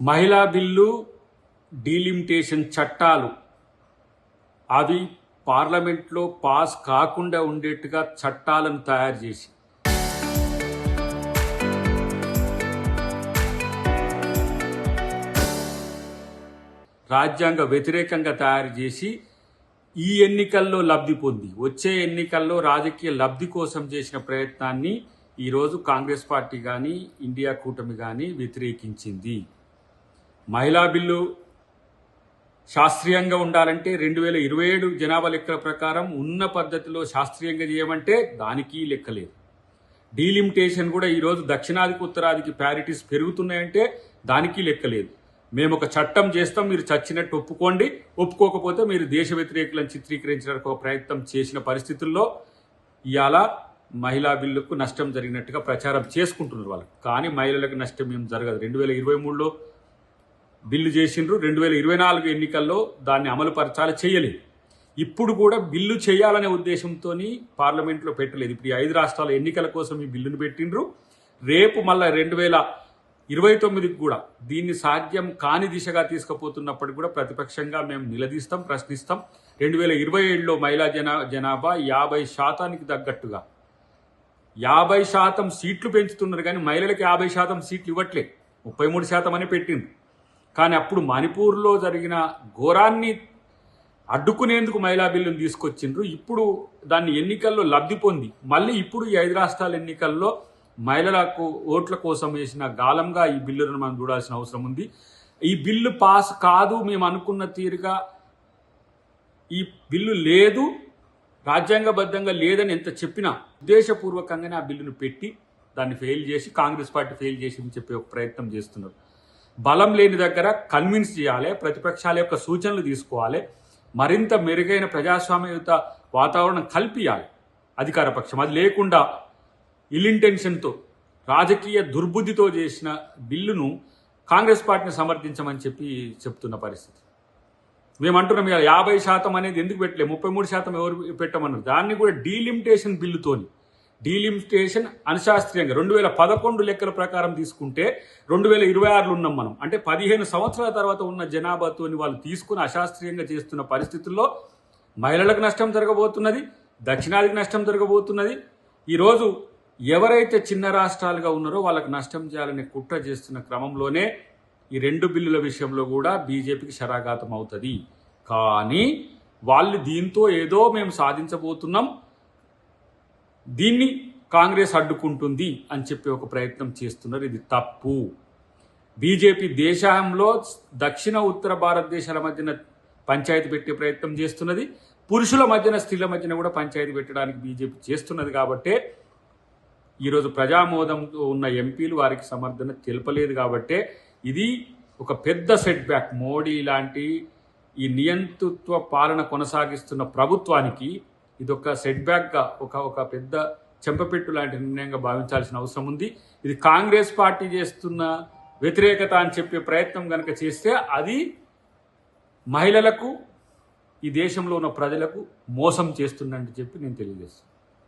మహిళా bill, delimitation చట్టాలు అవి పార్లమెంట్లో పాస్ కాకుండా ఉండేట్టుగా చట్టాలను తయారు చేసి రాజ్యాంగ వ్యతిరేకంగా తయారు చేసి ఈ ఎన్నికల్లో లబ్ధి పొంది వచ్చే ఎన్నికల్లో రాజకీయ లబ్ధి కోసం చేసిన ప్రయత్నాన్ని ఈరోజు కాంగ్రెస్ పార్టీ కానీ ఇండియా కూటమి కానీ వ్యతిరేకించింది. మహిళా బిల్లు శాస్త్రీయంగా ఉండాలంటే 2027 జనాభా లెక్కల ప్రకారం ఉన్న పద్ధతిలో శాస్త్రీయంగా చేయమంటే దానికి లెక్కలేదు. డీలిమిటేషన్ కూడా ఈరోజు దక్షిణాదికి ఉత్తరాదికి ప్యారిటీస్ పెరుగుతున్నాయంటే దానికి లెక్కలేదు. మేము ఒక చట్టం చేస్తాం, మీరు చచ్చినట్టు ఒప్పుకోండి, ఒప్పుకోకపోతే మీరు దేశ వ్యతిరేకులను చిత్రీకరించడానికి ఒక ప్రయత్నం చేసిన పరిస్థితుల్లో ఇవాళ మహిళా బిల్లుకు నష్టం జరిగినట్టుగా ప్రచారం చేసుకుంటున్నారు వాళ్ళు. కానీ మహిళలకు నష్టం ఏం జరగదు. 2023లో బిల్లు చేసిండ్రు, 2024 ఎన్నికల్లో దాన్ని అమలు పరచాలి, చేయలేదు. ఇప్పుడు కూడా బిల్లు చేయాలనే ఉద్దేశంతో పార్లమెంట్లో పెట్టలేదు. ఇప్పుడు ఈ 5 రాష్ట్రాల ఎన్నికల కోసం ఈ బిల్లును పెట్టిండ్రు. రేపు మళ్ళీ 2029కి కూడా దీన్ని సాధ్యం కాని దిశగా తీసుకుపోతున్నప్పటికీ కూడా ప్రతిపక్షంగా మేము నిలదీస్తాం, ప్రశ్నిస్తాం. 2027లో మహిళా జనాభా 50% తగ్గట్టుగా 50% సీట్లు పెంచుతున్నారు, కానీ మహిళలకు 50% సీట్లు ఇవ్వట్లే, 33% అని పెట్టిండ్రు. కానీ అప్పుడు మణిపూర్లో జరిగిన ఘోరాన్ని అడ్డుకునేందుకు మహిళా బిల్లును తీసుకొచ్చిండ్రు. ఇప్పుడు దాన్ని ఎన్నికల్లో లబ్ధి పొంది మళ్ళీ ఇప్పుడు ఈ 5 రాష్ట్రాల ఎన్నికల్లో మహిళలకు ఓట్ల కోసం వేసిన గాలంగా ఈ బిల్లును మనం చూడాల్సిన అవసరం ఉంది. ఈ బిల్లు పాస్ కాదు, మేము అనుకున్న తీరుగా ఈ బిల్లు లేదు, రాజ్యాంగబద్ధంగా లేదని ఎంత చెప్పినా ఉద్దేశపూర్వకంగానే ఆ బిల్లును పెట్టి దాన్ని ఫెయిల్ చేసి కాంగ్రెస్ పార్టీ ఫెయిల్ చేసి చెప్పే ఒక ప్రయత్నం చేస్తున్నారు. బలం లేని దగ్గర కన్విన్స్ చేయాలి, ప్రతిపక్షాల యొక్క సూచనలు తీసుకోవాలి, మరింత మెరుగైన ప్రజాస్వామ్యయుత వాతావరణం కల్పించాలి అధికార పక్షం. అది లేకుండా ఇల్ఇంటెన్షన్తో రాజకీయ దుర్బుద్ధితో చేసిన బిల్లును కాంగ్రెస్ పార్టీని సమర్థించమని చెప్తున్న పరిస్థితి. మేమంటున్నాం ఇక 50% అనేది ఎందుకు పెట్టలే, 33% ఎవరు పెట్టమన్నారు. దాన్ని కూడా డీలిమిటేషన్ బిల్లుతోని, డీలిమిటేషన్ అశాస్త్రీయంగా 2011 లెక్కల ప్రకారం తీసుకుంటే 2026లో ఉన్నాం మనం. అంటే 15 సంవత్సరాల తర్వాత ఉన్న జనాభాతో వాళ్ళు తీసుకుని అశాస్త్రీయంగా చేస్తున్న పరిస్థితుల్లో మహిళలకు నష్టం జరగబోతున్నది, దక్షిణాదికి నష్టం జరగబోతున్నది. ఈరోజు ఎవరైతే చిన్న రాష్ట్రాలుగా ఉన్నారో వాళ్ళకు నష్టం చేయాలనే కుట్ర చేస్తున్న క్రమంలోనే ఈ 2 బిల్లుల విషయంలో కూడా బీజేపీకి శరాఘాతం అవుతుంది. కానీ వాళ్ళు దీంతో ఏదో మేము సాధించబోతున్నాం, దీన్ని కాంగ్రెస్ అడ్డుకుంటుంది అని చెప్పి ఒక ప్రయత్నం చేస్తున్నారు. ఇది తప్పు. బీజేపీ దేశంలో దక్షిణ ఉత్తర భారతదేశాల మధ్యన పంచాయతీ పెట్టే ప్రయత్నం చేస్తున్నది, పురుషుల మధ్యన స్త్రీల మధ్యన కూడా పంచాయతీ పెట్టడానికి బీజేపీ చేస్తున్నది. కాబట్టే ఈరోజు ప్రజామోదంతో ఉన్న ఎంపీలు వారికి సమర్థన తెలపలేదు. కాబట్టే ఇది ఒక పెద్ద సెట్ బ్యాక్. మోడీ లాంటి ఈ నియంతృత్వ పాలన కొనసాగిస్తున్న ప్రభుత్వానికి ఇదొక సెట్ బ్యాక్గా ఒక పెద్ద చెంపపెట్టు లాంటి నిర్ణయంగా భావించాల్సిన అవసరం ఉంది. ఇది కాంగ్రెస్ పార్టీ చేస్తున్న వ్యతిరేకత అని చెప్పే ప్రయత్నం కనుక చేస్తే అది మహిళలకు, ఈ దేశంలో ఉన్న ప్రజలకు మోసం చేస్తుందని చెప్పి నేను తెలియజేస్తాను.